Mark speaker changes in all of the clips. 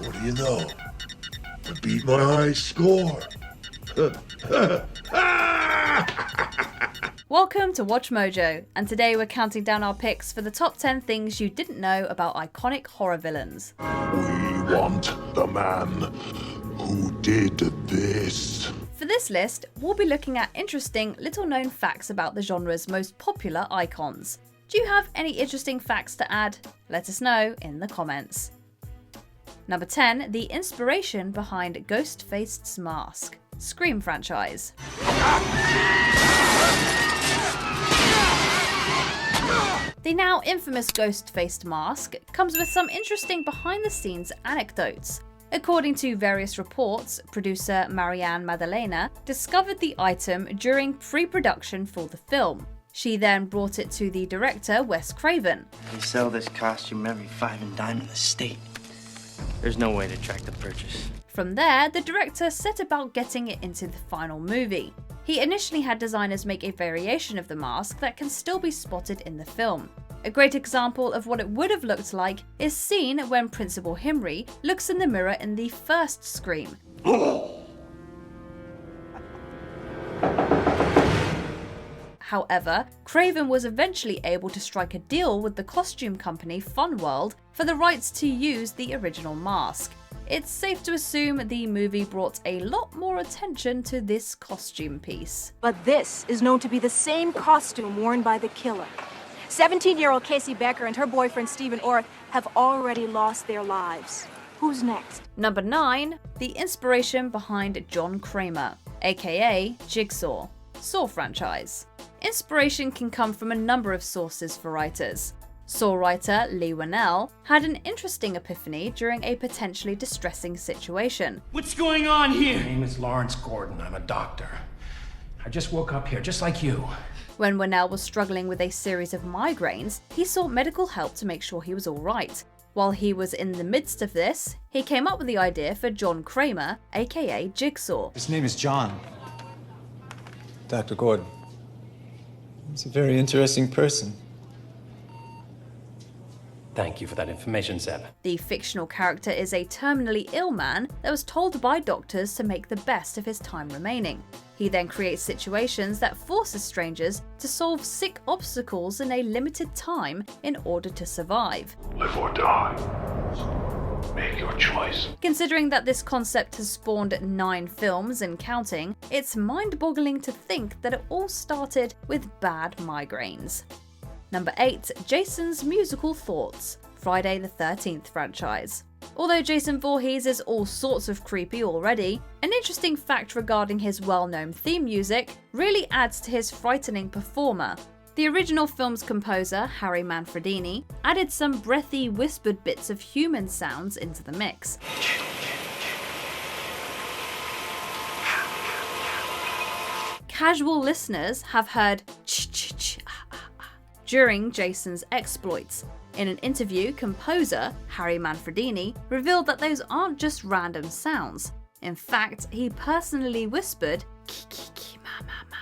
Speaker 1: What do you know? I beat my high score.
Speaker 2: Welcome to Watch Mojo, and today we're counting down our picks for the top 10 things you didn't know about iconic horror villains.
Speaker 1: We want the man who did this.
Speaker 2: For this list, we'll be looking at interesting, little-known facts about the genre's most popular icons. Do you have any interesting facts to add? Let us know in the comments. Number 10, the inspiration behind Ghostface's mask. Scream franchise. The now infamous ghost-faced mask comes with some interesting behind-the-scenes anecdotes. According to various reports, producer Marianne Maddalena discovered the item during pre-production for the film. She then brought it to the director, Wes Craven.
Speaker 3: They sell this costume every 5 and dime in the state. There's no way to track the purchase.
Speaker 2: From there, the director set about getting it into the final movie. He initially had designers make a variation of the mask that can still be spotted in the film. A great example of what it would have looked like is seen when Principal Himri looks in the mirror in the first Scream. However, Craven was eventually able to strike a deal with the costume company Funworld for the rights to use the original mask. It's safe to assume the movie brought a lot more attention to this costume piece.
Speaker 4: But this is known to be the same costume worn by the killer. 17-year-old Casey Becker and her boyfriend Stephen Orth have already lost their lives. Who's next?
Speaker 2: Number 9, the inspiration behind John Kramer, aka Jigsaw. Saw franchise. Inspiration can come from a number of sources for writers. Saw writer Lee Winnell had an interesting epiphany during a potentially distressing situation.
Speaker 5: What's going on here?
Speaker 6: My name is Lawrence Gordon. I'm a doctor. I just woke up here, just like you.
Speaker 2: When Winnell was struggling with a series of migraines, he sought medical help to make sure he was alright. While he was in the midst of this, he came up with the idea for John Kramer, aka Jigsaw.
Speaker 7: His name is John. Dr. Gordon. He's a very interesting person.
Speaker 6: Thank you for that information, Zeb.
Speaker 2: The fictional character is a terminally ill man that was told by doctors to make the best of his time remaining. He then creates situations that forces strangers to solve sick obstacles in a limited time in order to survive.
Speaker 1: Live or die. Make your choice.
Speaker 2: Considering that this concept has spawned 9 films and counting, it's mind-boggling to think that it all started with bad migraines. Number 8, Jason's musical thoughts, Friday the 13th franchise. Although Jason Voorhees is all sorts of creepy already, an interesting fact regarding his well-known theme music really adds to his frightening performer. The original film's composer, Harry Manfredini, added some breathy, whispered bits of human sounds into the mix. Casual listeners have heard ch-ch-ch during Jason's exploits. In an interview, composer Harry Manfredini revealed that those aren't just random sounds. In fact, he personally whispered ki-ki-ki ma-ma-ma.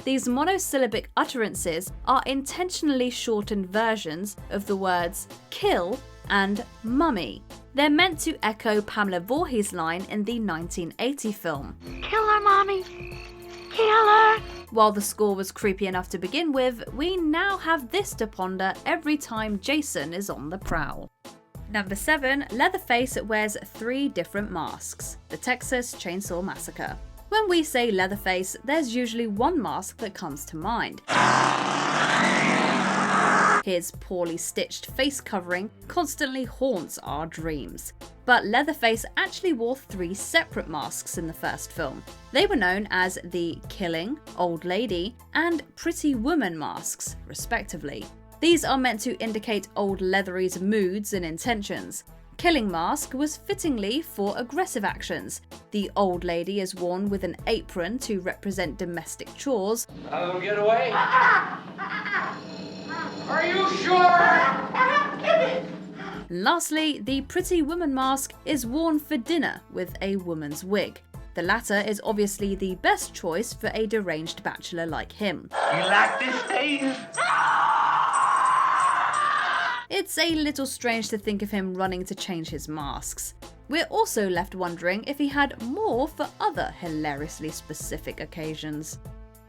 Speaker 2: These monosyllabic utterances are intentionally shortened versions of the words kill and mummy. They're meant to echo Pamela Voorhees' line in the 1980 film.
Speaker 4: Kill her, Mommy! Kill her!
Speaker 2: While the score was creepy enough to begin with, we now have this to ponder every time Jason is on the prowl. Number 7, Leatherface wears 3 different masks. The Texas Chainsaw Massacre. When we say Leatherface, there's usually one mask that comes to mind. His poorly stitched face covering constantly haunts our dreams. But Leatherface actually wore 3 separate masks in the first film. They were known as the Killing, Old Lady, and Pretty Woman masks, respectively. These are meant to indicate Old Leathery's moods and intentions. Killing mask was fittingly for aggressive actions. The Old Lady is worn with an apron to represent domestic chores.
Speaker 5: Get away. Are you sure?
Speaker 2: Lastly, the Pretty Woman mask is worn for dinner with a woman's wig. The latter is obviously the best choice for a deranged bachelor like him.
Speaker 5: You like this, Dave?
Speaker 2: it's a little strange to think of him running to change his masks. We're also left wondering if he had more for other hilariously specific occasions.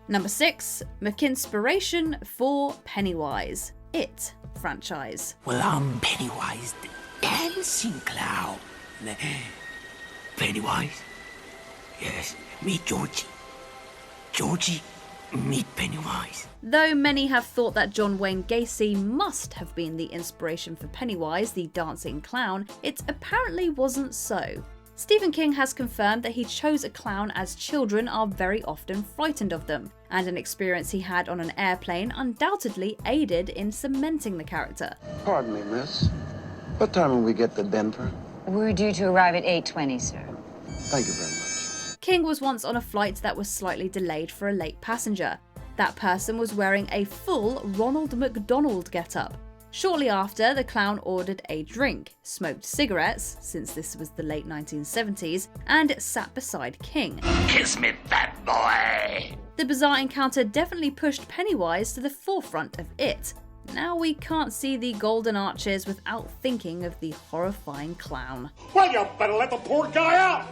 Speaker 2: Number 6, McInspiration for Pennywise, It franchise.
Speaker 8: Well, I'm Pennywise the dancing clown. Pennywise? Yes, meet Georgie. Georgie, meet Pennywise.
Speaker 2: Though many have thought that John Wayne Gacy must have been the inspiration for Pennywise the dancing clown, it apparently wasn't so. Stephen King has confirmed that he chose a clown as children are very often frightened of them, and an experience he had on an airplane undoubtedly aided in cementing the character.
Speaker 9: Pardon me, miss. What time will we get to Denver?
Speaker 10: We're due to arrive at 8:20, sir.
Speaker 9: Thank you very much.
Speaker 2: King was once on a flight that was slightly delayed for a late passenger. That person was wearing a full Ronald McDonald getup. Shortly after, the clown ordered a drink, smoked cigarettes, since this was the late 1970s, and sat beside King.
Speaker 8: Kiss me, fat boy!
Speaker 2: The bizarre encounter definitely pushed Pennywise to the forefront of It. Now we can't see the golden arches without thinking of the horrifying clown.
Speaker 5: Well, you better let the poor guy out!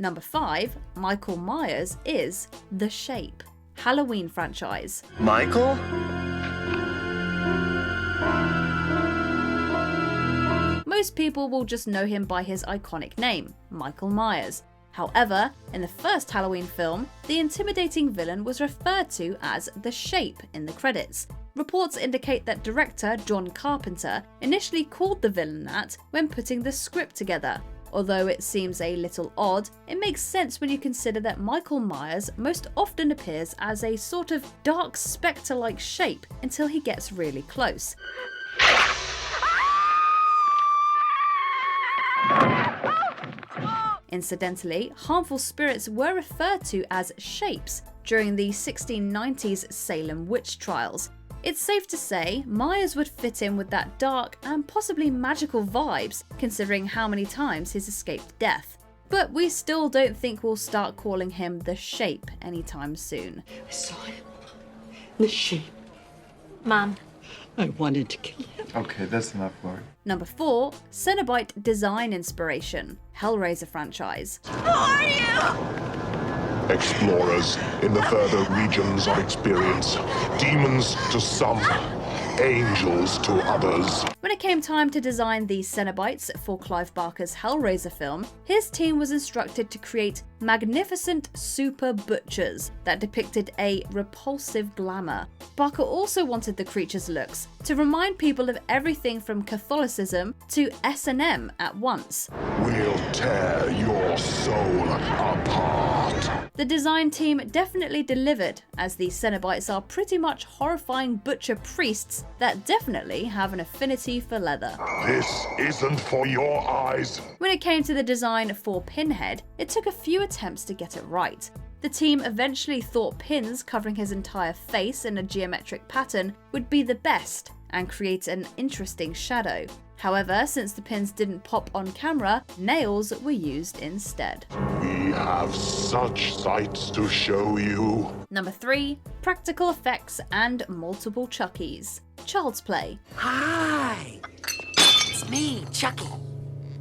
Speaker 2: Number 5, Michael Myers is The Shape, Halloween franchise.
Speaker 3: Michael?
Speaker 2: Most people will just know him by his iconic name, Michael Myers. However, in the first Halloween film, the intimidating villain was referred to as The Shape in the credits. Reports indicate that director John Carpenter initially called the villain that when putting the script together. Although it seems a little odd, it makes sense when you consider that Michael Myers most often appears as a sort of dark spectre-like shape until he gets really close. Incidentally, harmful spirits were referred to as shapes during the 1690s Salem witch trials. It's safe to say Myers would fit in with that dark and possibly magical vibes, considering how many times he's escaped death. But we still don't think we'll start calling him The Shape anytime soon.
Speaker 8: I saw him. The shape.
Speaker 4: Mom.
Speaker 8: I wanted to kill him.
Speaker 7: Okay, that's enough, Lord.
Speaker 2: Number 4, Cenobite design inspiration, Hellraiser franchise.
Speaker 4: Who are you?
Speaker 1: Explorers in the further regions of experience. Demons to some, angels to others.
Speaker 2: When it came time to design the Cenobites for Clive Barker's Hellraiser film, his team was instructed to create magnificent super butchers that depicted a repulsive glamour. Barker also wanted the creatures' looks to remind people of everything from Catholicism to S&M at once.
Speaker 1: We'll tear your soul apart.
Speaker 2: The design team definitely delivered, as the Cenobites are pretty much horrifying butcher priests that definitely have an affinity for leather.
Speaker 1: This isn't for your eyes.
Speaker 2: When it came to the design for Pinhead, it took a few attempts to get it right. The team eventually thought pins covering his entire face in a geometric pattern would be the best and create an interesting shadow. However, since the pins didn't pop on camera, nails were used instead.
Speaker 1: We have such sights to show you.
Speaker 2: Number 3, practical effects and multiple Chuckies, Child's Play.
Speaker 8: Hi! It's me, Chucky.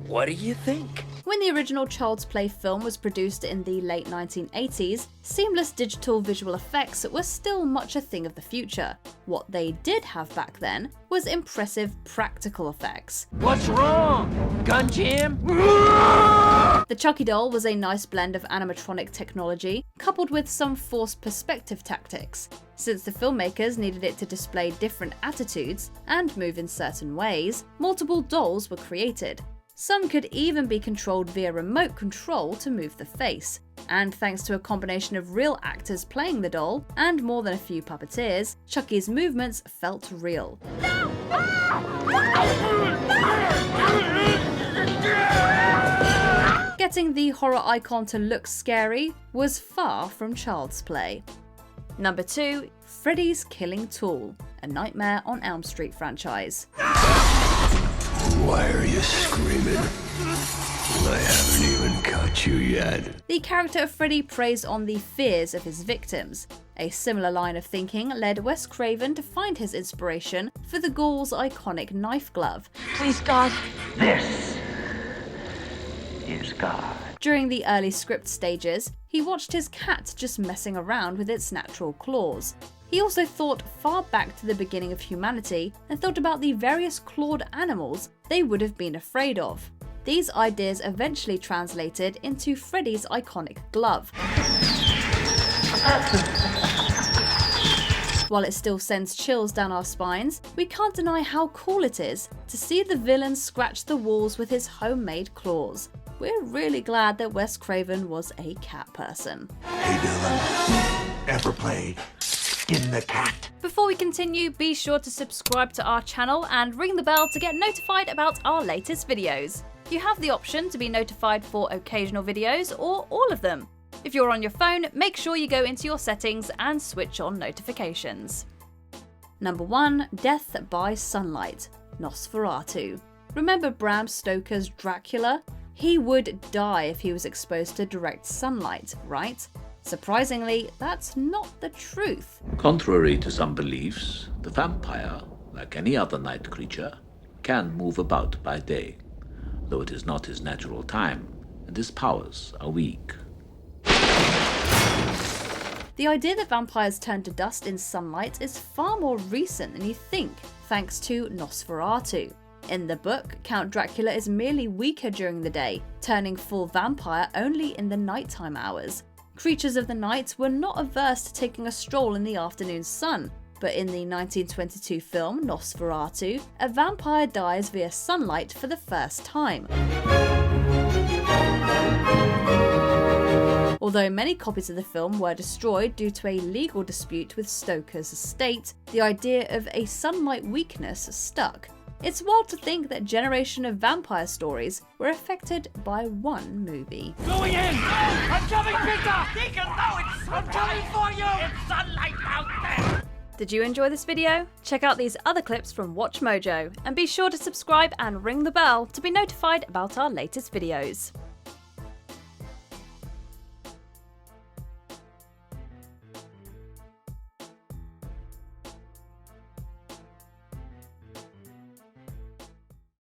Speaker 8: What do you think?
Speaker 2: When the original Child's Play film was produced in the late 1980s, seamless digital visual effects were still much a thing of the future. What they did have back then was impressive practical effects.
Speaker 8: What's wrong? Gun jam?
Speaker 2: The Chucky doll was a nice blend of animatronic technology, coupled with some forced perspective tactics. Since the filmmakers needed it to display different attitudes and move in certain ways, multiple dolls were created. Some could even be controlled via remote control to move the face. And thanks to a combination of real actors playing the doll and more than a few puppeteers, Chucky's movements felt real. Getting the horror icon to look scary was far from Child's Play. Number 2, Freddy's Killing Tool, a Nightmare on Elm Street franchise.
Speaker 8: Why are you screaming?
Speaker 11: I haven't even caught you yet.
Speaker 2: The character of Freddy preys on the fears of his victims. A similar line of thinking led Wes Craven to find his inspiration for the Ghouls' iconic knife glove.
Speaker 8: Please, God. This is God.
Speaker 2: During the early script stages, he watched his cat just messing around with its natural claws. He also thought far back to the beginning of humanity and thought about the various clawed animals they would have been afraid of. These ideas eventually translated into Freddy's iconic glove. While it still sends chills down our spines, we can't deny how cool it is to see the villain scratch the walls with his homemade claws. We're really glad that Wes Craven was a cat person.
Speaker 11: Hey Dylan, ever played Skin the Cat?
Speaker 2: Before we continue, be sure to subscribe to our channel and ring the bell to get notified about our latest videos. You have the option to be notified for occasional videos or all of them. If you're on your phone, make sure you go into your settings and switch on notifications. Number 1. Death by Sunlight, Nosferatu. Remember Bram Stoker's Dracula? He would die if he was exposed to direct sunlight, right? Surprisingly, that's not the truth.
Speaker 12: Contrary to some beliefs, the vampire, like any other night creature, can move about by day, though it is not his natural time, and his powers are weak.
Speaker 2: The idea that vampires turn to dust in sunlight is far more recent than you think, thanks to Nosferatu. In the book, Count Dracula is merely weaker during the day, turning full vampire only in the nighttime hours. Creatures of the night were not averse to taking a stroll in the afternoon sun, but in the 1922 film Nosferatu, a vampire dies via sunlight for the first time. Although many copies of the film were destroyed due to a legal dispute with Stoker's estate, the idea of a sunlight weakness stuck. It's wild to think that a generation of vampire stories were affected by one movie.
Speaker 5: Going in! I'm coming, Peter! Deacon, no, I'm coming for you! It's sunlight out there!
Speaker 2: Did you enjoy this video? Check out these other clips from WatchMojo, and be sure to subscribe and ring the bell to be notified about our latest videos.